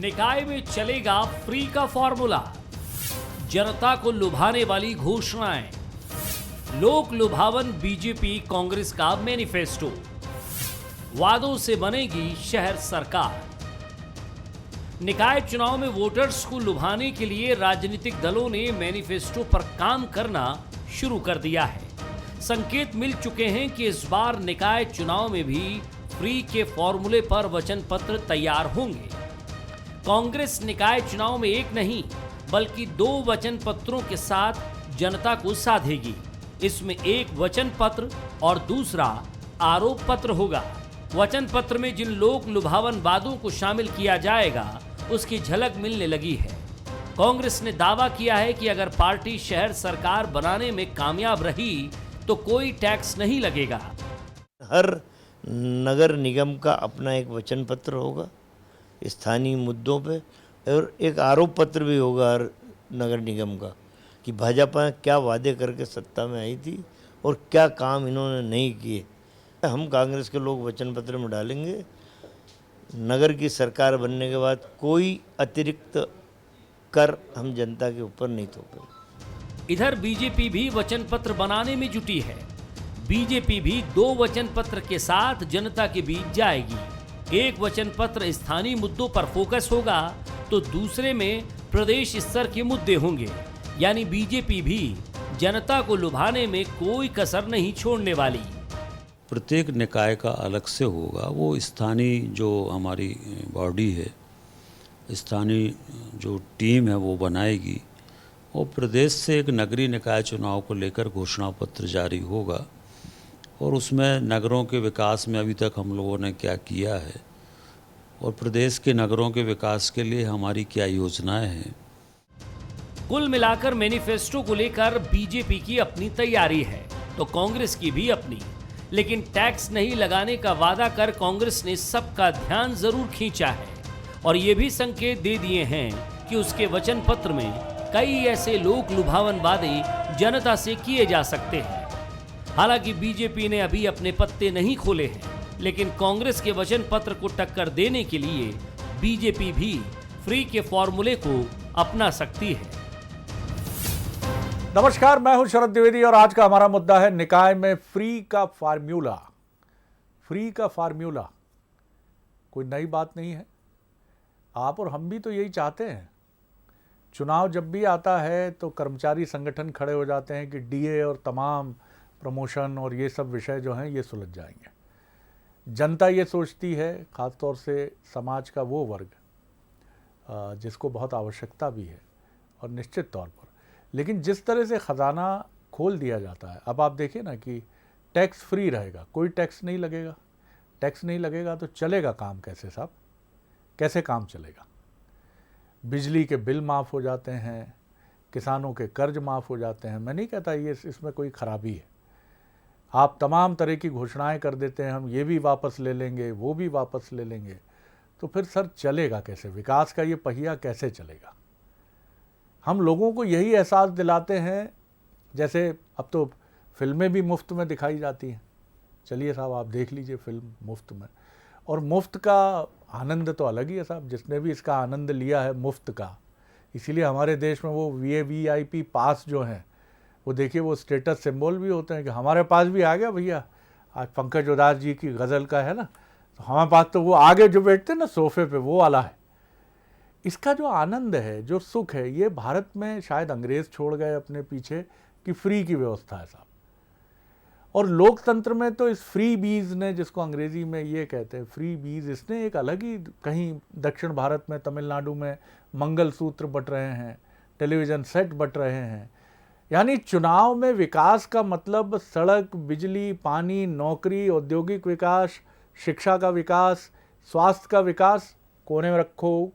निकाय में चलेगा फ्री का फॉर्मूला, जनता को लुभाने वाली घोषणाएं, लोक लुभावन बीजेपी कांग्रेस का मैनिफेस्टो, वादों से बनेगी शहर सरकार। निकाय चुनाव में वोटर्स को लुभाने के लिए राजनीतिक दलों ने मैनिफेस्टो पर काम करना शुरू कर दिया है। संकेत मिल चुके हैं कि इस बार निकाय चुनाव में भी फ्री के फॉर्मूले पर वचन पत्र तैयार होंगे। कांग्रेस निकाय चुनाव में एक नहीं बल्कि 2 वचन पत्रों के साथ जनता को साधेगी। इसमें एक वचन पत्र और दूसरा आरोप पत्र होगा। वचन पत्र में जिन लोक लुभावन वादों को शामिल किया जाएगा उसकी झलक मिलने लगी है। कांग्रेस ने दावा किया है कि अगर पार्टी शहर सरकार बनाने में कामयाब रही तो कोई टैक्स नहीं लगेगा। हर नगर निगम का अपना एक वचन पत्र होगा स्थानीय मुद्दों पे, और एक आरोप पत्र भी होगा हर नगर निगम का कि भाजपा क्या वादे करके सत्ता में आई थी और क्या काम इन्होंने नहीं किए। हम कांग्रेस के लोग वचन पत्र में डालेंगे, नगर की सरकार बनने के बाद कोई अतिरिक्त कर हम जनता के ऊपर नहीं थोपेंगे। इधर बीजेपी भी वचन पत्र बनाने में जुटी है। बीजेपी भी 2 वचन पत्र के साथ जनता के बीच जाएगी। एक वचन पत्र स्थानीय मुद्दों पर फोकस होगा तो दूसरे में प्रदेश स्तर के मुद्दे होंगे। यानी बीजेपी भी जनता को लुभाने में कोई कसर नहीं छोड़ने वाली। प्रत्येक निकाय का अलग से होगा। वो स्थानीय जो हमारी बॉडी है, स्थानीय जो टीम है वो बनाएगी और प्रदेश से एक नगरीय निकाय चुनाव को लेकर घोषणा पत्र जारी होगा और उसमें नगरों के विकास में अभी तक हम लोगों ने क्या किया है और प्रदेश के नगरों के विकास के लिए हमारी क्या योजनाएं हैं। कुल मिलाकर मैनिफेस्टो को लेकर बीजेपी की अपनी तैयारी है तो कांग्रेस की भी अपनी। लेकिन टैक्स नहीं लगाने का वादा कर कांग्रेस ने सबका ध्यान जरूर खींचा है और ये भी संकेत दे दिए हैं कि उसके वचन पत्र में कई ऐसे लोक लुभावन वादे जनता से किए जा सकते हैं। हालांकि बीजेपी ने अभी अपने पत्ते नहीं खोले हैं, लेकिन कांग्रेस के वचन पत्र को टक्कर देने के लिए बीजेपी भी फ्री के फॉर्मूले को अपना सकती है। नमस्कार, मैं हूं शरद द्विवेदी और आज का हमारा मुद्दा है निकाय में फ्री का फार्मूला। फ्री का फार्मूला कोई नई बात नहीं है। आप और हम भी तो यही चाहते हैं। चुनाव जब भी आता है तो कर्मचारी संगठन खड़े हो जाते हैं कि डीए और तमाम प्रमोशन और ये सब विषय जो हैं ये सुलझ जाएंगे। जनता ये सोचती है, ख़ासतौर से समाज का वो वर्ग जिसको बहुत आवश्यकता भी है और निश्चित तौर पर, लेकिन जिस तरह से ख़जाना खोल दिया जाता है, अब आप देखिए ना कि टैक्स फ्री रहेगा, कोई टैक्स नहीं लगेगा। टैक्स नहीं लगेगा तो चलेगा काम कैसे साहब? कैसे काम चलेगा? बिजली के बिल माफ़ हो जाते हैं, किसानों के कर्ज माफ़ हो जाते हैं। मैं नहीं कहता ये इसमें कोई ख़राबी है। आप तमाम तरह की घोषणाएं कर देते हैं, हम ये भी वापस ले लेंगे, वो भी वापस ले लेंगे, तो फिर सर चलेगा कैसे? विकास का ये पहिया कैसे चलेगा? हम लोगों को यही एहसास दिलाते हैं, जैसे अब तो फिल्में भी मुफ्त में दिखाई जाती हैं। चलिए साहब, आप देख लीजिए फिल्म मुफ्त में, और मुफ्त का आनंद तो अलग ही है साहब। जिसने भी इसका आनंद लिया है मुफ्त का, इसीलिए हमारे देश में वो VIP पास जो हैं वो देखिए वो स्टेटस सिंबल भी होते हैं कि हमारे पास भी आ गया भैया। आज पंकज उधास जी की गज़ल का है ना, तो हमारे पास तो वो आगे जो बैठते हैं ना सोफे पे, वो वाला है। इसका जो आनंद है, जो सुख है, ये भारत में शायद अंग्रेज़ छोड़ गए अपने पीछे कि फ्री की व्यवस्था है साहब। और लोकतंत्र में तो इस फ्री बीज ने, जिसको अंग्रेज़ी में ये कहते हैं फ्री बीज, इसने एक अलग ही, कहीं दक्षिण भारत में तमिलनाडु में मंगलसूत्र बट रहे हैं, टेलीविज़न सेट बट रहे हैं। यानी चुनाव में विकास का मतलब सड़क, बिजली, पानी, नौकरी, औद्योगिक विकास, शिक्षा का विकास, स्वास्थ्य का विकास कोने में रखो,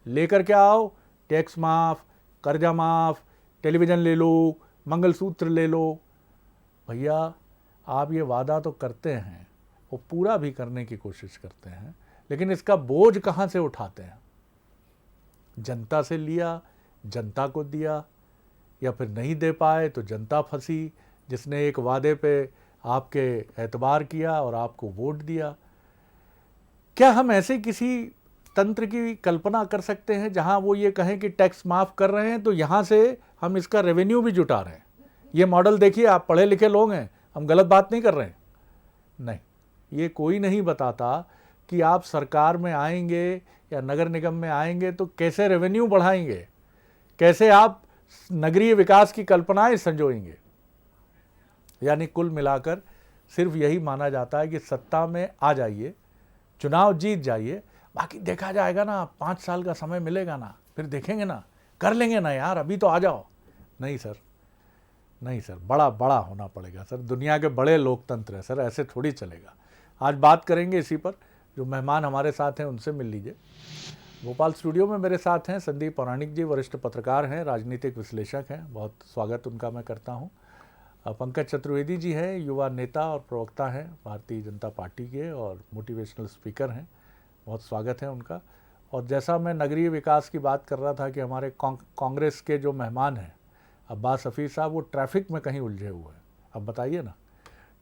लेकर के आओ, टैक्स माफ़, कर्जा माफ़, टेलीविज़न ले लो, मंगलसूत्र ले लो। भैया आप ये वादा तो करते हैं, वो पूरा भी करने की कोशिश करते हैं, लेकिन इसका बोझ कहाँ से उठाते हैं? जनता से लिया, जनता को दिया, या फिर नहीं दे पाए तो जनता फंसी, जिसने एक वादे पे आपके एतबार किया और आपको वोट दिया। क्या हम ऐसे किसी तंत्र की कल्पना कर सकते हैं जहां वो ये कहें कि टैक्स माफ़ कर रहे हैं तो यहाँ से हम इसका रेवेन्यू भी जुटा रहे हैं? ये मॉडल देखिए, आप पढ़े लिखे लोग हैं, हम गलत बात नहीं कर रहे हैं। नहीं, ये कोई नहीं बताता कि आप सरकार में आएंगे या नगर निगम में आएंगे तो कैसे रेवेन्यू बढ़ाएंगे, कैसे आप नगरीय विकास की कल्पनाएं संजोएंगे। यानी कुल मिलाकर सिर्फ यही माना जाता है कि सत्ता में आ जाइए, चुनाव जीत जाइए, बाकी देखा जाएगा ना, 5 साल का समय मिलेगा ना, फिर देखेंगे ना, कर लेंगे ना यार, अभी तो आ जाओ। नहीं सर, नहीं सर, बड़ा बड़ा होना पड़ेगा सर। दुनिया के बड़े लोकतंत्र है सर, ऐसे थोड़ी चलेगा। आज बात करेंगे इसी पर। जो मेहमान हमारे साथ हैं उनसे मिल लीजिए। भोपाल स्टूडियो में मेरे साथ हैं संदीप पौराणिक जी, वरिष्ठ पत्रकार हैं, राजनीतिक विश्लेषक हैं, बहुत स्वागत उनका मैं करता हूं। पंकज चतुर्वेदी जी हैं, युवा नेता और प्रवक्ता हैं भारतीय जनता पार्टी के और मोटिवेशनल स्पीकर हैं, बहुत स्वागत है उनका। और जैसा मैं नगरीय विकास की बात कर रहा था कि हमारे कांग्रेस के जो मेहमान हैं अब्बास हफीज़ साहब, वो ट्रैफिक में कहीं उलझे हुए हैं। अब बताइए ना,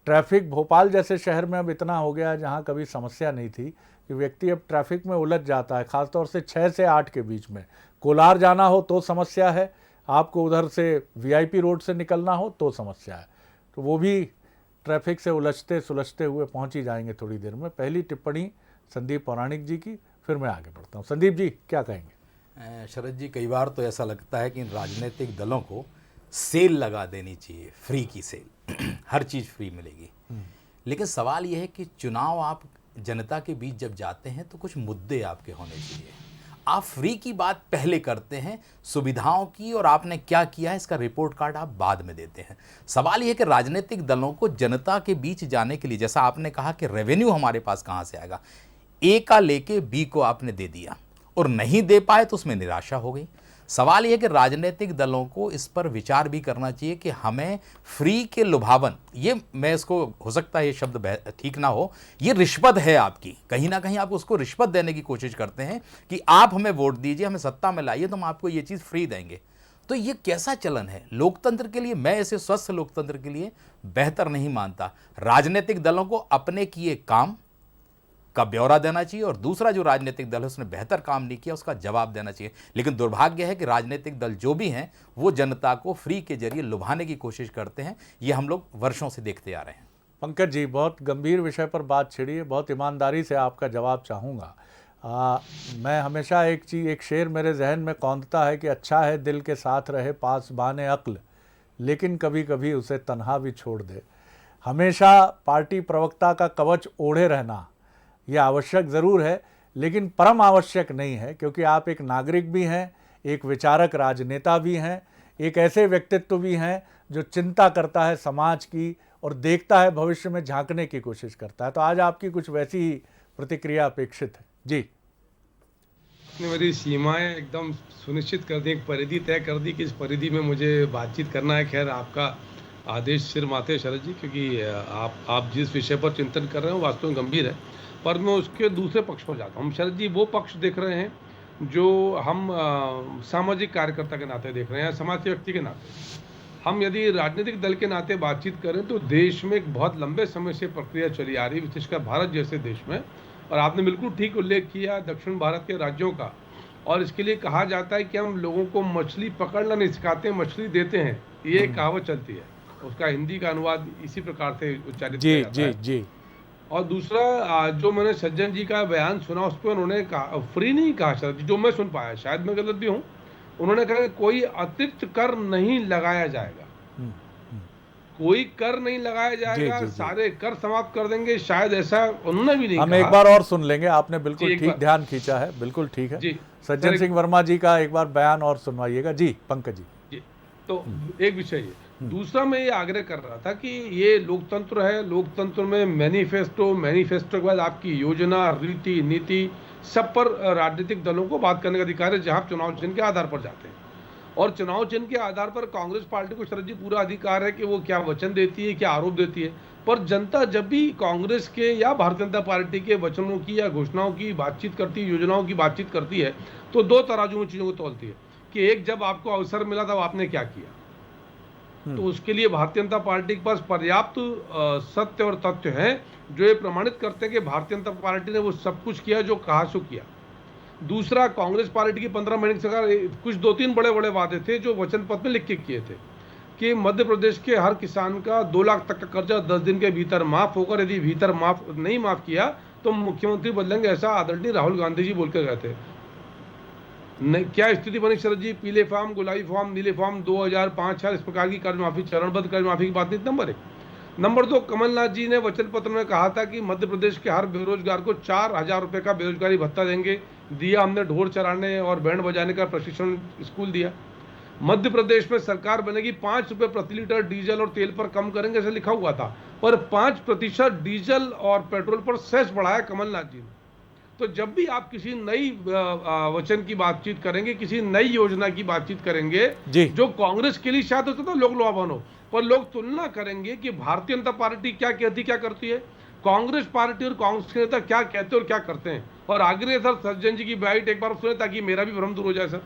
ट्रैफिक भोपाल जैसे शहर में अब इतना हो गया, जहाँ कभी समस्या नहीं थी कि व्यक्ति अब ट्रैफिक में उलझ जाता है, ख़ासतौर से 6 से 8 के बीच में। कोलार जाना हो तो समस्या है, आपको उधर से वीआईपी रोड से निकलना हो तो समस्या है, तो वो भी ट्रैफिक से उलझते सुलझते हुए पहुँच ही जाएंगे थोड़ी देर में। पहली टिप्पणी संदीप पौराणिक जी की, फिर मैं आगे बढ़ता हूँ। संदीप जी क्या कहेंगे? शरद जी, कई बार तो ऐसा लगता है कि राजनीतिक दलों को सेल लगा देनी चाहिए, फ्री की सेल हर चीज़ फ्री मिलेगी। लेकिन सवाल यह है कि चुनाव आप जनता के बीच जब जाते हैं तो कुछ मुद्दे आपके होने चाहिए। आप फ्री की बात पहले करते हैं, सुविधाओं की, और आपने क्या किया है इसका रिपोर्ट कार्ड आप बाद में देते हैं। सवाल यह है कि राजनीतिक दलों को जनता के बीच जाने के लिए, जैसा आपने कहा कि रेवेन्यू हमारे पास कहाँ से आएगा, ए का लेके बी को आपने दे दिया और नहीं दे पाए तो उसमें निराशा हो गई। सवाल यह कि राजनीतिक दलों को इस पर विचार भी करना चाहिए कि हमें फ्री के लुभावन, ये मैं इसको, हो सकता है ये शब्द ठीक ना हो, ये रिश्वत है आपकी, कहीं ना कहीं आप उसको रिश्वत देने की कोशिश करते हैं कि आप हमें वोट दीजिए, हमें सत्ता में लाइए तो हम आपको ये चीज़ फ्री देंगे। तो ये कैसा चलन है लोकतंत्र के लिए? मैं इसे स्वस्थ लोकतंत्र के लिए बेहतर नहीं मानता। राजनीतिक दलों को अपने किए काम का ब्यौरा देना चाहिए और दूसरा जो राजनीतिक दल है उसने बेहतर काम नहीं किया उसका जवाब देना चाहिए। लेकिन दुर्भाग्य है कि राजनीतिक दल जो भी हैं वो जनता को फ्री के जरिए लुभाने की कोशिश करते हैं। ये हम लोग वर्षों से देखते आ रहे हैं। पंकज जी, बहुत गंभीर विषय पर बात छिड़ी है, बहुत ईमानदारी से आपका जवाब चाहूँगा। मैं हमेशा एक शेर मेरे जहन में कौंधता है कि अच्छा है दिल के साथ रहे पासबाने अक्ल, लेकिन कभी कभी उसे तन्हा भी छोड़ दे। हमेशा पार्टी प्रवक्ता का कवच ओढ़े रहना ये आवश्यक ज़रूर है, लेकिन परम आवश्यक नहीं है, क्योंकि आप एक नागरिक भी हैं, एक विचारक राजनेता भी हैं, एक ऐसे व्यक्तित्व भी हैं जो चिंता करता है समाज की और देखता है भविष्य में झांकने की कोशिश करता है। तो आज आपकी कुछ वैसी ही प्रतिक्रिया अपेक्षित है। जी, मेरी सीमाएं एकदम सुनिश्चित कर दी, एक परिधि तय कर दी कि इस परिधि में मुझे बातचीत करना है। खैर, आपका आदेश सिर माथे शरद जी, क्योंकि आप जिस विषय पर चिंतन कर रहे हो वास्तव में गंभीर है, पर मैं उसके दूसरे पक्ष पर जाता हूँ। हम शरद जी वो पक्ष देख रहे हैं जो हम सामाजिक कार्यकर्ता के नाते देख रहे हैं, समाज के व्यक्ति के नाते। हम यदि राजनीतिक दल के नाते बातचीत करें तो देश में एक बहुत लंबे समय से प्रक्रिया चली आ रही है, विशेषकर भारत जैसे देश में। और आपने बिल्कुल ठीक उल्लेख किया दक्षिण भारत के राज्यों का, और इसके लिए कहा जाता है कि हम लोगों को मछली पकड़ना नहीं सिखाते, मछली देते हैं। ये कहावत चलती है, उसका हिंदी का अनुवाद इसी प्रकार से उच्चारित किया जाता है। जी। और दूसरा, जो मैंने सज्जन जी का बयान सुना उस पर उन्होंने कहा, फ्री नहीं कहा शरद जी, जो मैं सुन पाया, शायद मैं गलत भी हूँ, उन्होंने कहा कि कोई अतिरिक्त कर नहीं लगाया जाएगा, कोई कर नहीं लगाया जाएगा, सारे कर समाप्त कर देंगे, शायद ऐसा उन्होंने भी नहीं कहा। हम एक बार और सुन लेंगे, आपने बिल्कुल ठीक ध्यान खींचा है, बिल्कुल ठीक है जी। सज्जन सिंह वर्मा जी का एक बार बयान और सुनवाइएगा। जी पंकज जी। तो एक विषय ये, दूसरा मैं ये आग्रह कर रहा था कि ये लोकतंत्र है, लोकतंत्र में मैनिफेस्टो के बाद आपकी योजना, रीति नीति, सब पर राजनीतिक दलों को बात करने का अधिकार है, जहां चुनाव चिन्ह के आधार पर जाते हैं। और चुनाव चिन्ह के आधार पर कांग्रेस पार्टी को शरद जी पूरा अधिकार है कि वो क्या वचन देती है, क्या आरोप देती है। पर जनता जब भी कांग्रेस के या भारतीय जनता पार्टी के वचनों की या घोषणाओं की बातचीत करती है, योजनाओं की बातचीत करती है, तो दो तराजू में चीज़ों को तौलती है कि एक, जब आपको अवसर मिला था आपने क्या किया। तो उसके लिए भारतीय जनता पार्टी के पास पर्याप्त सत्य और तथ्य हैं जो ये प्रमाणित करते हैं कि भारतीय जनता पार्टी ने वो सब कुछ किया जो कहा सो किया। दूसरा, कांग्रेस पार्टी की 15 महीने की सरकार, कुछ 2-3 बड़े बड़े वादे थे जो वचन पत्र में लिख के किए थे कि मध्य प्रदेश के हर किसान का 2 लाख तक का कर्जा 10 दिन के भीतर माफ होगा, यदि भीतर नहीं माफ किया तो मुख्यमंत्री बदलेंगे, ऐसा आदरणीय राहुल गांधी जी बोल के गए थे। क्या स्थिति बनी शरद जी? पीले फॉर्म, गुलाबी फॉर्म, नीले फॉर्म 2005-6 इस प्रकार की कर्ज माफी, चरणबद्ध कर्ज माफी की बात नहीं। नंबर 1। नंबर 2, कमलनाथ जी ने वचन पत्र में कहा था कि मध्य प्रदेश के हर बेरोजगार को 4,000 रुपए का बेरोजगारी भत्ता देंगे। दिया हमने, ढोल चराने और बैंड बजाने का प्रशिक्षण स्कूल दिया। मध्य प्रदेश में सरकार बनेगी, 5 रुपए प्रति लीटर डीजल और तेल पर कम करेंगे, ऐसा लिखा हुआ था, पर 5% डीजल और पेट्रोल पर सेस बढ़ाया कमलनाथ जी ने। तो जब भी आप किसी नई वचन की बातचीत करेंगे, किसी नई योजना की बातचीत करेंगे जो कांग्रेस के लिए शायद होता था लोक लुभावन हो, पर लोग तुलना करेंगे कि भारतीय जनता पार्टी क्या कहती, क्या करती है, कांग्रेस पार्टी और कांग्रेस के नेता क्या कहते और क्या करते हैं। और आगे सर सज्जन जी की बाइट एक बार सुने ताकि मेरा भी भ्रम दूर हो जाए सर।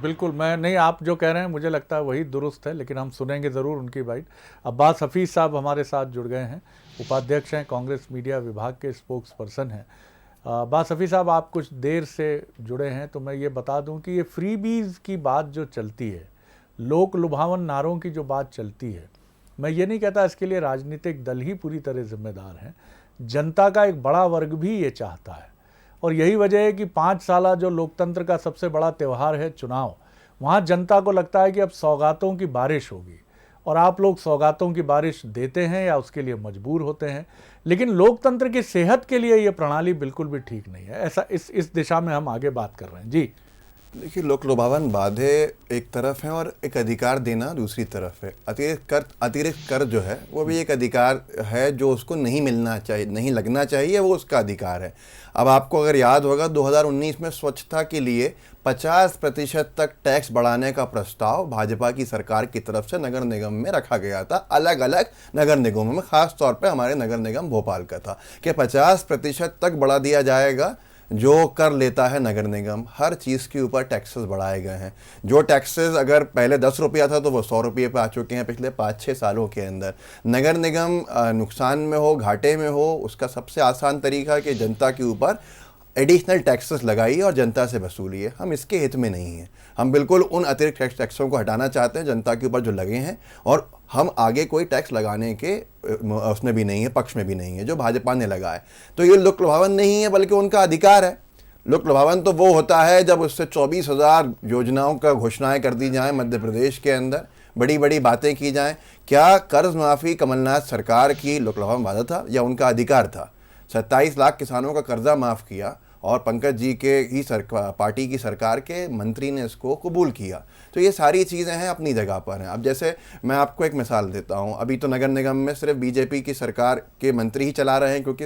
बिल्कुल, मैं नहीं, आप जो कह रहे हैं मुझे लगता है वही दुरुस्त है, लेकिन हम सुनेंगे ज़रूर उनकी बाइट। अब्बास हफीज़ साहब हमारे साथ जुड़ गए हैं, उपाध्यक्ष हैं, कांग्रेस मीडिया विभाग के स्पोक्स पर्सन हैं। अब्बास हफीज़ साहब, आप कुछ देर से जुड़े हैं, तो मैं ये बता दूं कि ये फ्रीबीज़ की बात जो चलती है, लोक लुभावन नारों की जो बात चलती है, मैं ये नहीं कहता इसके लिए राजनीतिक दल ही पूरी तरह जिम्मेदार हैं, जनता का एक बड़ा वर्ग भी ये चाहता है। और यही वजह है कि 5 साल जो लोकतंत्र का सबसे बड़ा त्यौहार है चुनाव, वहाँ जनता को लगता है कि अब सौगातों की बारिश होगी, और आप लोग सौगातों की बारिश देते हैं या उसके लिए मजबूर होते हैं। लेकिन लोकतंत्र की सेहत के लिए ये प्रणाली बिल्कुल भी ठीक नहीं है। ऐसा इस दिशा में हम आगे बात कर रहे हैं। जी देखिए, लोक लुभावन बाधे एक तरफ है और एक अधिकार देना दूसरी तरफ है। अतिरिक्त कर जो है वो भी एक अधिकार है जो उसको नहीं मिलना चाहिए, नहीं लगना चाहिए, वो उसका अधिकार है। अब आपको अगर याद होगा 2019 में स्वच्छता के लिए 50% तक टैक्स बढ़ाने का प्रस्ताव भाजपा की सरकार की तरफ से नगर निगम में रखा गया था। अलग अलग नगर निगमों में, खास तौर पे हमारे नगर निगम भोपाल का था कि 50% तक बढ़ा दिया जाएगा जो कर लेता है नगर निगम। हर चीज़ के ऊपर टैक्सेस बढ़ाए गए हैं। जो टैक्सेस अगर पहले 10 रुपया था तो वो 100 रुपये पे आ चुके हैं पिछले 5-6 सालों के अंदर। नगर निगम नुकसान में हो, घाटे में हो, उसका सबसे आसान तरीका कि जनता के ऊपर एडिशनल टैक्सेस लगाइए और जनता से वसूलिए। हम इसके हित में नहीं हैं। हम बिल्कुल उन अतिरिक्त टैक्सों को हटाना चाहते हैं जनता के ऊपर जो लगे हैं, और हम आगे कोई टैक्स लगाने के उसमें भी नहीं है, पक्ष में भी नहीं है जो भाजपा ने लगाए। तो ये लोक लुभावन नहीं है बल्कि उनका अधिकार है। लोक लुभावन तो वो होता है जब उससे 24,000 योजनाओं का घोषणाएं कर दी जाएं मध्य प्रदेश के अंदर, बड़ी बड़ी बातें की जाएं। क्या कर्ज माफ़ी कमलनाथ सरकार की लोक लुभावन बाधा था या उनका अधिकार था? 27 लाख किसानों का कर्जा माफ़ किया और पंकज जी के ही पार्टी की सरकार के मंत्री ने इसको कबूल किया। तो ये सारी चीज़ें हैं अपनी जगह पर हैं। अब जैसे मैं आपको एक मिसाल देता हूँ, अभी तो नगर निगम में सिर्फ बीजेपी की सरकार के मंत्री ही चला रहे हैं, क्योंकि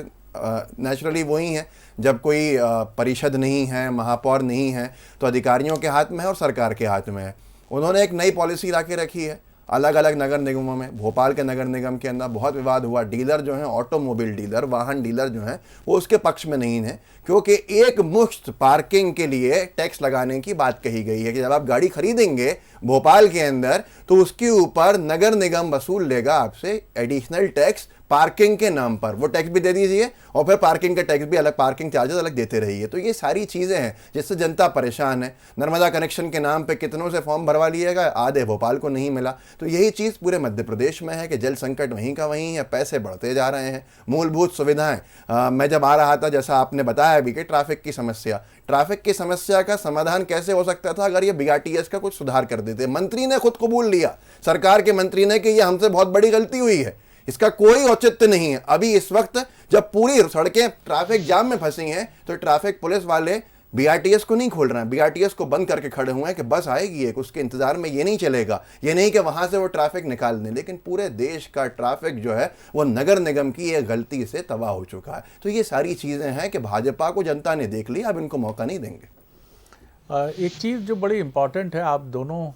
नेचुरली वही हैं। जब कोई परिषद नहीं है, महापौर नहीं है, तो अधिकारियों के हाथ में है और सरकार के हाथ में है। उन्होंने एक नई पॉलिसी ला के रखी है अलग अलग नगर निगमों में। भोपाल के नगर निगम के अंदर बहुत विवाद हुआ। डीलर जो हैं, ऑटोमोबाइल डीलर, वाहन डीलर जो हैं, वो उसके पक्ष में नहीं है, क्योंकि एक मुश्त पार्किंग के लिए टैक्स लगाने की बात कही गई है कि जब आप गाड़ी खरीदेंगे भोपाल के अंदर तो उसके ऊपर नगर निगम वसूल लेगा आपसे एडिशनल टैक्स पार्किंग के नाम पर। वो टैक्स भी दे दीजिए और फिर पार्किंग का टैक्स भी अलग, पार्किंग चार्जेस अलग देते रहिए। तो ये सारी चीज़ें हैं जिससे जनता परेशान है। नर्मदा कनेक्शन के नाम पे कितनों से फॉर्म भरवा लिएगा, आधे भोपाल को नहीं मिला। तो यही चीज़ पूरे मध्य प्रदेश में है कि जल संकट वहीं का वहीं है, पैसे बढ़ते जा रहे हैं। मूलभूत सुविधाएं, मैं जब आ रहा था, जैसा आपने बताया अभी कि ट्रैफिक की समस्या का समाधान कैसे हो सकता था अगर ये BRTS का कुछ सुधार कर देते। मंत्री ने खुद कबूल लिया, सरकार के मंत्री ने, कि ये हमसे बहुत बड़ी गलती हुई है, इसका कोई औचित्य नहीं है। अभी इस वक्त जब पूरी सड़कें ट्रैफिक जाम में फंसी हैं तो ट्रैफिक पुलिस वाले BRTS को नहीं खोल रहे हैं, BRTS को बंद करके खड़े हुए हैं कि बस आएगी एक, उसके इंतजार में। ये नहीं चलेगा, ये नहीं कि वहां से वो ट्रैफिक निकाल दें। लेकिन पूरे देश का ट्रैफिक जो है वो नगर निगम की एक गलती से तबाह हो चुका है। तो ये सारी चीज़ें हैं कि भाजपा को जनता ने देख लिया, अब इनको मौका नहीं देंगे। एक चीज़ जो बड़ी इम्पॉर्टेंट है, आप दोनों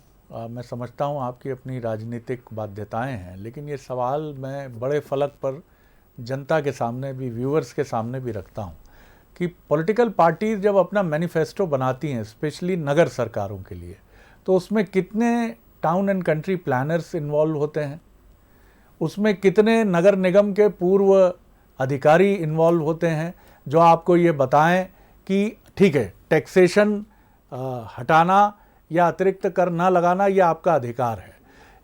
मैं समझता हूँ आपकी अपनी राजनीतिक बाध्यताएं हैं, लेकिन ये सवाल मैं बड़े फलक पर जनता के सामने भी, व्यूअर्स के सामने भी रखता हूँ कि पॉलिटिकल पार्टीज जब अपना मैनिफेस्टो बनाती हैं, स्पेशली नगर सरकारों के लिए, तो उसमें कितने town and country planners involve होते हैं, उसमें कितने नगर निगम के पूर्व अधिकारी इन्वॉल्व होते हैं जो आपको ये बताएं कि ठीक है टैक्सेशन हटाना या अतिरिक्त कर ना लगाना ये आपका अधिकार है,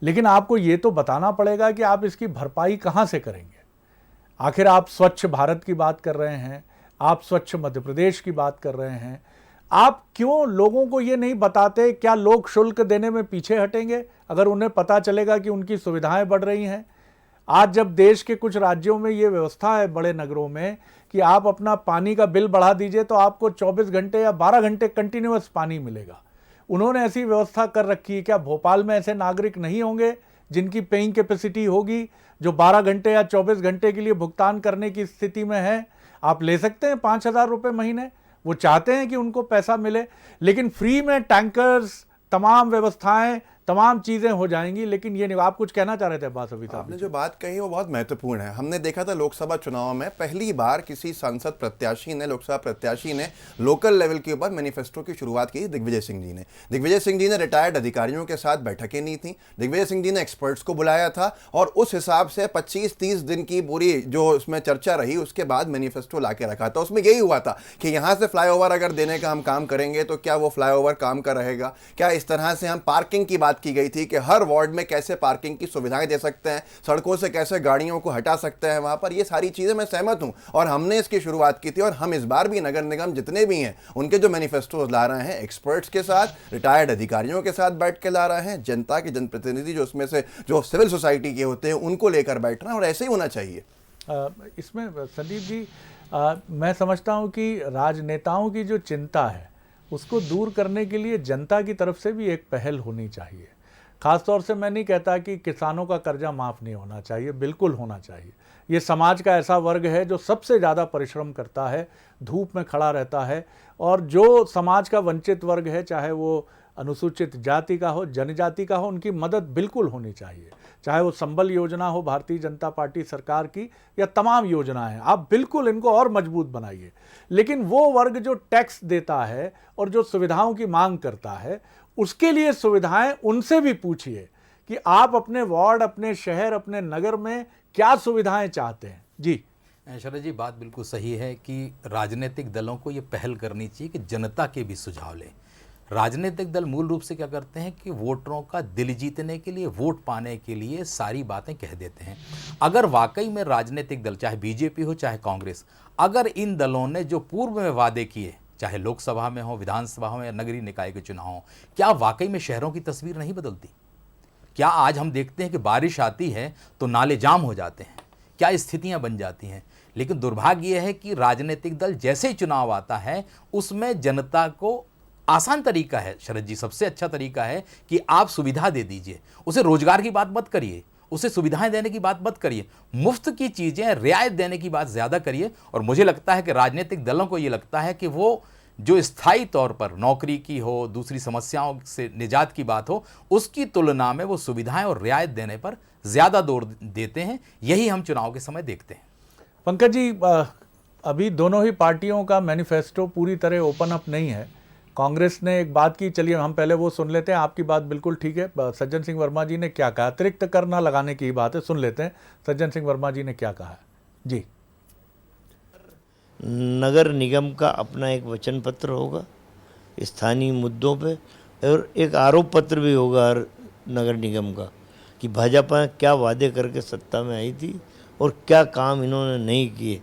लेकिन आपको ये तो बताना पड़ेगा कि आप इसकी भरपाई कहाँ से करेंगे। आखिर आप स्वच्छ भारत की बात कर रहे हैं, आप स्वच्छ मध्य प्रदेश की बात कर रहे हैं, आप क्यों लोगों को ये नहीं बताते? क्या लोग शुल्क देने में पीछे हटेंगे अगर उन्हें पता चलेगा कि उनकी सुविधाएं बढ़ रही हैं? आज जब देश के कुछ राज्यों में ये व्यवस्था है, बड़े नगरों में, कि आप अपना पानी का बिल बढ़ा दीजिए तो आपको 24 घंटे या 12 घंटे कंटिन्यूअस पानी मिलेगा। उन्होंने ऐसी व्यवस्था कर रखी है। क्या भोपाल में ऐसे नागरिक नहीं होंगे जिनकी पेइंग कैपेसिटी होगी, जो 12 घंटे या 24 घंटे के लिए भुगतान करने की स्थिति में है? आप ले सकते हैं 5,000 रुपये महीने, वो चाहते हैं कि उनको पैसा मिले, लेकिन फ्री में टैंकर्स, तमाम व्यवस्थाएं, तमाम चीजें हो जाएंगी। लेकिन ये नहीं, आप कुछ कहना चाह रहे थे अब्बास अभी साहब? आपने जो बात कही वो बहुत महत्वपूर्ण है। हमने देखा था लोकसभा चुनाव में पहली बार किसी सांसद प्रत्याशी ने, लोकसभा प्रत्याशी ने लोकल लेवल के ऊपर मैनिफेस्टो की शुरुआत की। दिग्विजय सिंह जी ने रिटायर्ड अधिकारियों के साथ बैठकें नहीं थी, दिग्विजय सिंह जी ने एक्सपर्ट्स को बुलाया था और उस हिसाब से 25-30 दिन की पूरी जो उसमें चर्चा रही, उसके बाद मैनिफेस्टो ला के रखा था। उसमें यही हुआ था कि यहाँ से फ्लाईओवर अगर देने का हम काम करेंगे तो क्या वो फ्लाईओवर काम का रहेगा, क्या इस तरह से हम पार्किंग की बात की गई थी कि हर वार्ड में कैसे पार्किंग की सुविधाएं दे सकते हैं, सड़कों से कैसे गाड़ियों को हटा सकते हैं वहां पर। ये सारी चीजें मैं सहमत हूं और हमने इसकी शुरुआत की थी। और हम इस बार भी नगर निगम जितने भी हैं उनके जो मैनिफेस्टो ला रहे हैं, एक्सपर्ट्स के साथ, रिटायर्ड अधिकारियों के साथ बैठ के ला रहे हैं, जनता के जनप्रतिनिधि जो उसमें से जो सिविल सोसाइटी के होते हैं उनको लेकर बैठ रहे हैं, और ऐसे ही होना चाहिए। इसमें संदीप जी, मैं समझता हूं कि राजनेताओं की जो चिंता है उसको दूर करने के लिए जनता की तरफ से भी एक पहल होनी चाहिए। खासतौर से मैं नहीं कहता कि किसानों का कर्जा माफ़ नहीं होना चाहिए, बिल्कुल होना चाहिए। ये समाज का ऐसा वर्ग है जो सबसे ज़्यादा परिश्रम करता है, धूप में खड़ा रहता है, और जो समाज का वंचित वर्ग है, चाहे वो अनुसूचित जाति का हो, जनजाति का हो, उनकी मदद बिल्कुल होनी चाहिए। चाहे वो संबल योजना हो भारतीय जनता पार्टी सरकार की, या तमाम योजनाएं हैं, आप बिल्कुल इनको और मजबूत बनाइए। लेकिन वो वर्ग जो टैक्स देता है और जो सुविधाओं की मांग करता है, उसके लिए सुविधाएं उनसे भी पूछिए कि आप अपने वार्ड, अपने शहर, अपने नगर में क्या सुविधाएं चाहते हैं। जी शरद जी, बात बिल्कुल सही है कि राजनीतिक दलों को ये पहल करनी चाहिए कि जनता के भी सुझाव लें। राजनीतिक दल मूल रूप से क्या करते हैं कि वोटरों का दिल जीतने के लिए, वोट पाने के लिए सारी बातें कह देते हैं। अगर वाकई में राजनीतिक दल, चाहे बीजेपी हो चाहे कांग्रेस, अगर इन दलों ने जो पूर्व में वादे किए, चाहे लोकसभा में हो, विधानसभा हो या नगरीय निकाय के चुनाव हो, क्या वाकई में शहरों की तस्वीर नहीं बदलती? क्या आज हम देखते हैं कि बारिश आती है तो नाले जाम हो जाते हैं, क्या स्थितियां बन जाती हैं? लेकिन दुर्भाग्य यह है कि राजनीतिक दल जैसे ही चुनाव आता है उसमें जनता को आसान तरीका है, शरद जी, सबसे अच्छा तरीका है कि आप सुविधा दे दीजिए। उसे रोजगार की बात मत करिए, उसे सुविधाएं देने की बात मत करिए, मुफ्त की चीज़ें, रियायत देने की बात ज़्यादा करिए। और मुझे लगता है कि राजनीतिक दलों को ये लगता है कि वो जो स्थायी तौर पर नौकरी की हो, दूसरी समस्याओं से निजात की बात हो, उसकी तुलना में वो सुविधाएं और रियायत देने पर ज़्यादा जोर देते हैं। यही हम चुनाव के समय देखते हैं। पंकज जी, अभी दोनों ही पार्टियों का मैनिफेस्टो पूरी तरह ओपन अप नहीं है। कांग्रेस ने एक बात की, चलिए हम पहले वो सुन लेते हैं। आपकी बात बिल्कुल ठीक है। सज्जन सिंह वर्मा जी ने क्या कहा, अतिरिक्त कर ना लगाने की बात है, सुन लेते हैं सज्जन सिंह वर्मा जी ने क्या कहा है। जी, नगर निगम का अपना एक वचन पत्र होगा स्थानीय मुद्दों पे, और एक आरोप पत्र भी होगा हर नगर निगम का कि भाजपा क्या वादे करके सत्ता में आई थी और क्या काम इन्होंने नहीं किए।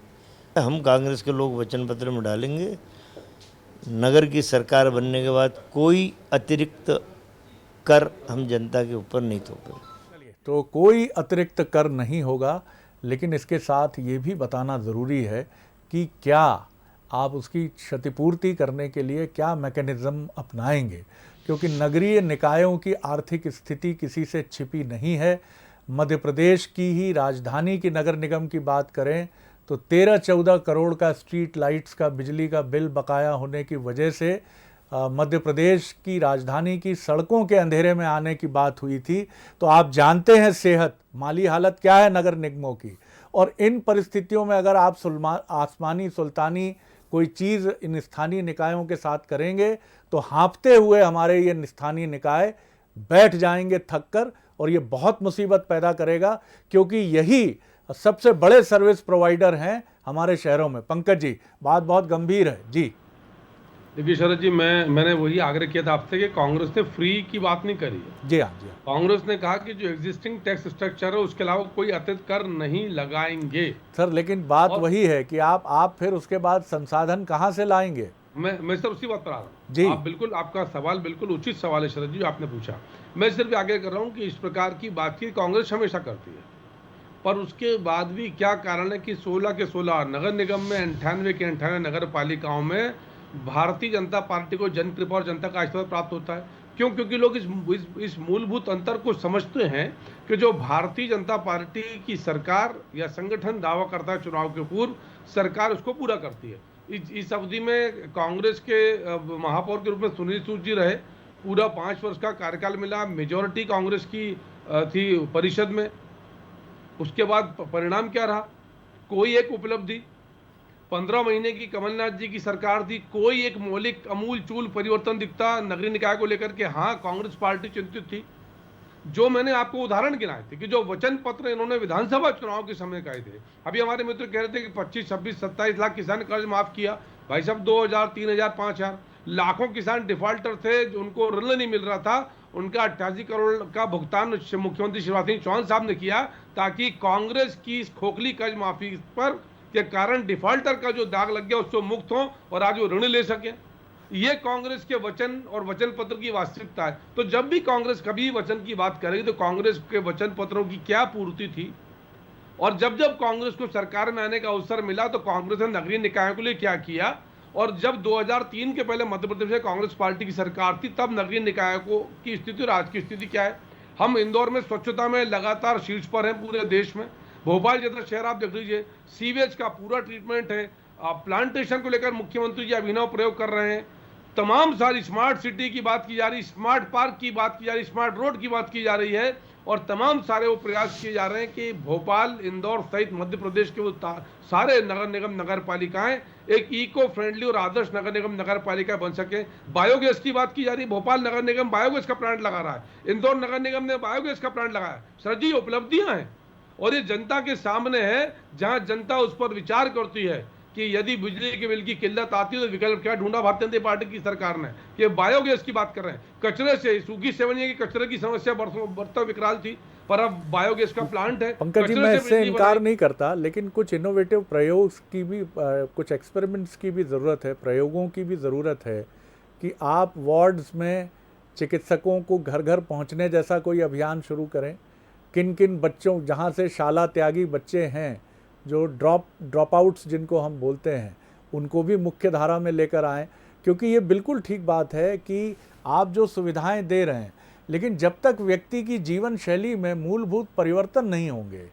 हम कांग्रेस के लोग वचन पत्र में डालेंगे, नगर की सरकार बनने के बाद कोई अतिरिक्त कर हम जनता के ऊपर नहीं थोपेंगे। तो कोई अतिरिक्त कर नहीं होगा, लेकिन इसके साथ ये भी बताना ज़रूरी है कि क्या आप उसकी क्षतिपूर्ति करने के लिए क्या मैकेनिज़्म अपनाएंगे, क्योंकि नगरीय निकायों की आर्थिक स्थिति किसी से छिपी नहीं है। मध्य प्रदेश की ही राजधानी की नगर निगम की बात करें तो 13-14 करोड़ का स्ट्रीट लाइट्स का बिजली का बिल बकाया होने की वजह से मध्य प्रदेश की राजधानी की सड़कों के अंधेरे में आने की बात हुई थी। तो आप जानते हैं सेहत, माली हालत क्या है नगर निगमों की। और इन परिस्थितियों में अगर आप आसमानी सुल्तानी कोई चीज़ इन स्थानीय निकायों के साथ करेंगे तो हाँफते हुए हमारे ये स्थानीय निकाय बैठ जाएंगे थक कर, और ये बहुत मुसीबत पैदा करेगा, क्योंकि यही सबसे बड़े सर्विस प्रोवाइडर हैं हमारे शहरों में। पंकज जी, बात बहुत गंभीर है। जी देखिए शरद जी, मैंने वही आग्रह किया था आपसे कि कांग्रेस ने फ्री की बात नहीं करी है। जी हाँ, जी हाँ। कांग्रेस ने कहा कि जो एग्जिस्टिंग टैक्स स्ट्रक्चर है उसके अलावा कोई अतिरिक्त कर नहीं लगाएंगे। सर लेकिन बात और वही है कि आप फिर उसके बाद संसाधन कहाँ से लाएंगे? मैं सर उसी बात पर आ रहा जी। हूँ। आप बिल्कुल, आपका सवाल बिल्कुल उचित सवाल है शरद जी, जो आपने पूछा। मैं सिर्फ आगे कर रहा हूँ कि इस प्रकार की बातचीत कांग्रेस हमेशा करती है, पर उसके बाद भी क्या कारण है कि 16 के 16 नगर निगम में 98 के 98 नगर पालिकाओं में भारतीय जनता पार्टी को जनकृपा और जनता का आशीर्वाद प्राप्त होता है। क्यों? क्योंकि लोग इस मूलभूत अंतर को समझते हैं कि जो भारतीय जनता पार्टी की सरकार या संगठन दावा करता है चुनाव के पूर्व, सरकार उसको पूरा करती है। इस अवधि में कांग्रेस के महापौर के रूप में सुनील सूद जी रहे, पूरा 5 वर्ष का कार्यकाल मिला, मेजॉरिटी कांग्रेस की थी परिषद में। उसके बाद परिणाम क्या रहा? कोई एक उपलब्धि, 15 महीने की कमलनाथ जी की सरकार थी, कोई एक मौलिक अमूल चूल परिवर्तन दिखता नगरीय निकाय को लेकर के? हाँ, कांग्रेस पार्टी चिंतित थी। जो मैंने आपको उदाहरण गिनाए थे कि जो वचन पत्र इन्होंने विधानसभा चुनाव के समय कहे थे, अभी हमारे मित्र कह रहे थे कि 25, 26, 27 लाख किसान कर्ज माफ किया। भाई साहब, 2000, 3000, 5000 लाखों किसान डिफॉल्टर थे, जो उनको ऋण नहीं मिल रहा था, उनका 88 करोड़ का भुगतान मुख्यमंत्री शिवराज सिंह चौहान साहब ने किया, ताकि कांग्रेस की इस खोखली कर्ज माफी पर के कारण डिफॉल्टर का जो दाग लग गया उससे मुक्त हो और आज वो ऋण ले सके। ये कांग्रेस के वचन और वचन पत्र की वास्तविकता है। तो जब भी कांग्रेस कभी वचन की बात करेगी तो कांग्रेस के वचन पत्रों की क्या पूर्ति थी, और जब जब कांग्रेस को सरकार में आने का अवसर मिला तो कांग्रेस ने नगरीय निकायों के लिए क्या किया, और जब 2003 के पहले मध्य प्रदेश में कांग्रेस पार्टी की सरकार थी तब नगरीय निकायों को की स्थिति और आज की स्थिति क्या है। हम इंदौर में स्वच्छता में लगातार शीर्ष पर हैं पूरे देश में। भोपाल जैसा शहर आप देख लीजिए, सीवेज का पूरा ट्रीटमेंट है। प्लांटेशन को लेकर मुख्यमंत्री जी अभिनव प्रयोग कर रहे हैं। तमाम सारी स्मार्ट सिटी की बात की जा रही, स्मार्ट पार्क की बात की जा रही, स्मार्ट रोड की बात की जा रही है, और तमाम सारे वो प्रयास किए जा रहे हैं कि भोपाल, इंदौर सहित मध्य प्रदेश के वो सारे नगर निगम नगर पालिकाएं एक इको फ्रेंडली और आदर्श नगर निगम नगर पालिका बन सके। बायोगैस की बात की जा रही है, भोपाल नगर निगम बायोगैस का प्लांट लगा रहा है, इंदौर नगर निगम ने बायोगैस का प्लांट लगाया। सर जी, उपलब्धियां हैं और ये जनता के सामने है, जहां जनता उस पर विचार करती है कि यदि बिजली के बिल की किल्लत आती है तो विकल्प क्या ढूंढा भारतीय जनता पार्टी की सरकार ने। ये बायोगैस की बात कर रहे हैं, कचरे से, सूखी सेवनिया की कचरे की समस्या बरसों विकराल थी, पर अब बायोगैस का प्लांट है। पंकज जी, मैं इससे इनकार नहीं करता, लेकिन कुछ इनोवेटिव प्रयोग की भी कुछ एक्सपेरिमेंट्स की भी ज़रूरत है, प्रयोगों की भी ज़रूरत है कि आप वार्ड्स में चिकित्सकों को घर घर पहुंचने जैसा कोई अभियान शुरू करें। किन किन बच्चों, जहां से शाला त्यागी बच्चे हैं, जो ड्रॉप आउट्स जिनको हम बोलते हैं, उनको भी मुख्य धारा में लेकर आएँ, क्योंकि ये बिल्कुल ठीक बात है कि आप जो सुविधाएं दे रहे हैं, लेकिन जब तक व्यक्ति की जीवन शैली में मूलभूत परिवर्तन नहीं होंगे,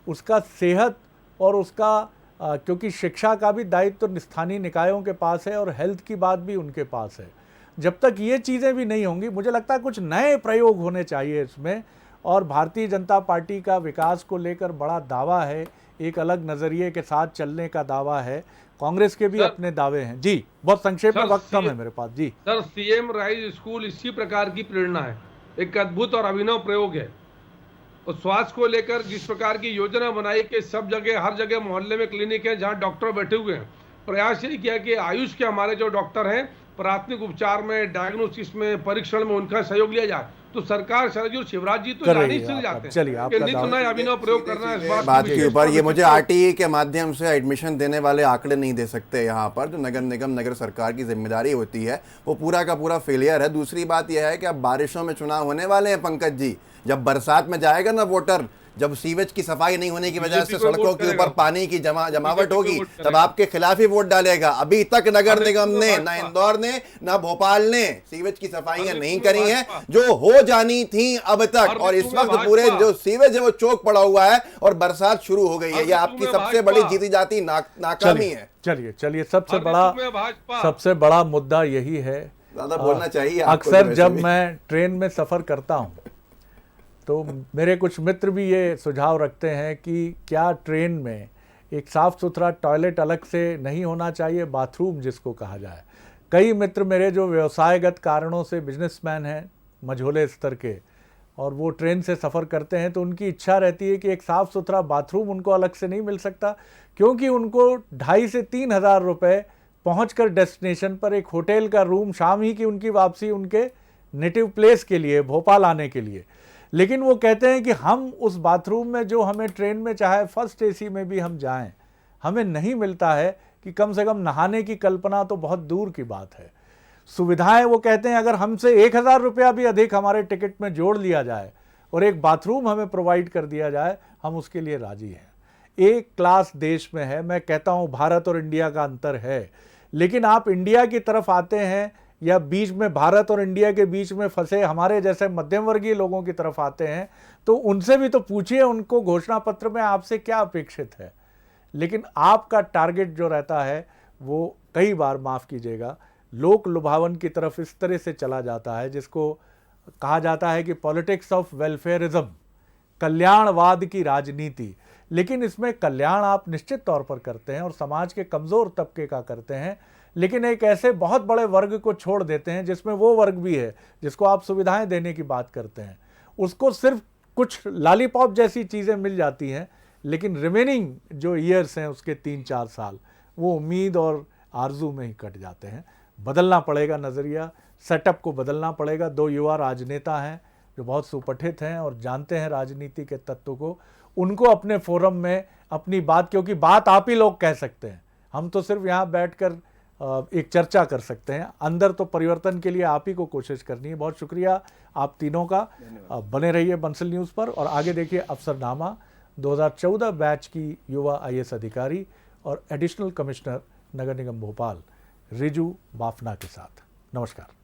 उसका सेहत और उसका क्योंकि शिक्षा का भी दायित्व तो स्थानीय निकायों के पास है और हेल्थ की बात भी उनके पास है, जब तक ये चीज़ें भी नहीं होंगी, मुझे लगता है कुछ नए प्रयोग होने चाहिए इसमें। और भारतीय जनता पार्टी का विकास को लेकर बड़ा दावा है, एक अलग नज़रिए के साथ चलने का दावा है, कांग्रेस के भी अपने दावे हैं। जी, बहुत संक्षेप में, वक्त कम है मेरे पास। जी सर, सीएम राइज स्कूल इसी प्रकार की प्रेरणा है, एक अद्भुत और अभिनव प्रयोग है। और स्वास्थ्य को लेकर जिस प्रकार की योजना बनाई कि सब जगह, हर जगह मोहल्ले में क्लिनिक है जहां डॉक्टर बैठे हुए हैं, प्रयास यही किया कि आयुष के हमारे जो डॉक्टर हैं, प्राथमिक उपचार में, डायग्नोसिस में, परीक्षण में उनका सहयोग लिया जाए। तो सरकार, शरद जी और शिवराज जी तो जाने से जाते हैं। चलिए, कि नित्य नए अभिनव प्रयोग करना है। इस बात के ऊपर ये मुझे आरटीई के माध्यम से एडमिशन देने वाले आंकड़े नहीं दे सकते यहाँ पर, जो नगर निगम नगर सरकार की जिम्मेदारी होती है वो पूरा का पूरा फेलियर है। दूसरी बात यह है कि अब बारिशों में चुनाव होने वाले हैं पंकज जी, जब बरसात में जाएगा ना वोटर, जब सीवेज की सफाई नहीं होने की वजह से सड़कों के ऊपर पानी की जमावट होगी, तब आपके खिलाफ ही वोट डालेगा। अभी तक नगर निगम ने, ना इंदौर ने, ना भोपाल ने सीवेज की सफाइयां नहीं करी हैं जो हो जानी थी अब तक, और इस वक्त पूरे जो सीवेज है वो चौक पड़ा हुआ है और बरसात शुरू हो गई है। ये आपकी सबसे बड़ी जीती जाती नाकामी है। चलिए, सबसे बड़ा मुद्दा यही है। ज्यादा बोलना चाहिए। अक्सर जब मैं ट्रेन में सफर करता हूँ तो मेरे कुछ मित्र भी ये सुझाव रखते हैं कि क्या ट्रेन में एक साफ़ सुथरा टॉयलेट अलग से नहीं होना चाहिए, बाथरूम जिसको कहा जाए। कई मित्र मेरे जो व्यवसायगत कारणों से बिजनेसमैन हैं, मझोले स्तर के, और वो ट्रेन से सफ़र करते हैं तो उनकी इच्छा रहती है कि एक साफ़ सुथरा बाथरूम उनको अलग से नहीं मिल सकता, क्योंकि उनको 2,500 से 3,000 रुपये पहुंचकर डेस्टिनेशन पर एक होटल का रूम, शाम ही की उनकी वापसी उनके नेटिव प्लेस के लिए, भोपाल आने के लिए। लेकिन वो कहते हैं कि हम उस बाथरूम में जो हमें ट्रेन में चाहे फर्स्ट एसी में भी हम जाएं, हमें नहीं मिलता है कि कम से कम नहाने की कल्पना तो बहुत दूर की बात है। सुविधाएं, वो कहते हैं, अगर हमसे 1000 रुपया भी अधिक हमारे टिकट में जोड़ लिया जाए और एक बाथरूम हमें प्रोवाइड कर दिया जाए, हम उसके लिए राजी हैं। एक क्लास देश में है। मैं कहता हूं भारत और इंडिया का अंतर है, लेकिन आप इंडिया की तरफ आते हैं या बीच में भारत और इंडिया के बीच में फंसे हमारे जैसे मध्यम वर्गीय लोगों की तरफ आते हैं, तो उनसे भी तो पूछिए उनको घोषणा पत्र में आपसे क्या अपेक्षित है। लेकिन आपका टारगेट जो रहता है वो कई बार, माफ़ कीजिएगा, लोक लुभावन की तरफ इस तरह से चला जाता है जिसको कहा जाता है कि पॉलिटिक्स ऑफ वेलफेयरिज्म, कल्याणवाद की राजनीति। लेकिन इसमें कल्याण आप निश्चित तौर पर करते हैं और समाज के कमज़ोर तबके का करते हैं, लेकिन एक ऐसे बहुत बड़े वर्ग को छोड़ देते हैं जिसमें वो वर्ग भी है जिसको आप सुविधाएं देने की बात करते हैं। उसको सिर्फ कुछ लॉलीपॉप जैसी चीज़ें मिल जाती हैं, लेकिन रिमेनिंग जो ईयर्स हैं उसके 3-4 साल वो उम्मीद और आरजू में ही कट जाते हैं। बदलना पड़ेगा नज़रिया, सेटअप को बदलना पड़ेगा। 2 युवा राजनेता हैं जो बहुत सुपठित हैं और जानते हैं राजनीति के तत्व को, उनको अपने फोरम में अपनी बात, क्योंकि बात आप ही लोग कह सकते हैं, हम तो सिर्फ यहाँ बैठकर एक चर्चा कर सकते हैं, अंदर तो परिवर्तन के लिए आप ही को कोशिश करनी है। बहुत शुक्रिया आप तीनों का। बने रहिए बंसल न्यूज़ पर और आगे देखिए अफसरनामा 2014 बैच की युवा IAS अधिकारी और एडिशनल कमिश्नर नगर निगम भोपाल रिजू बाफना के साथ। नमस्कार।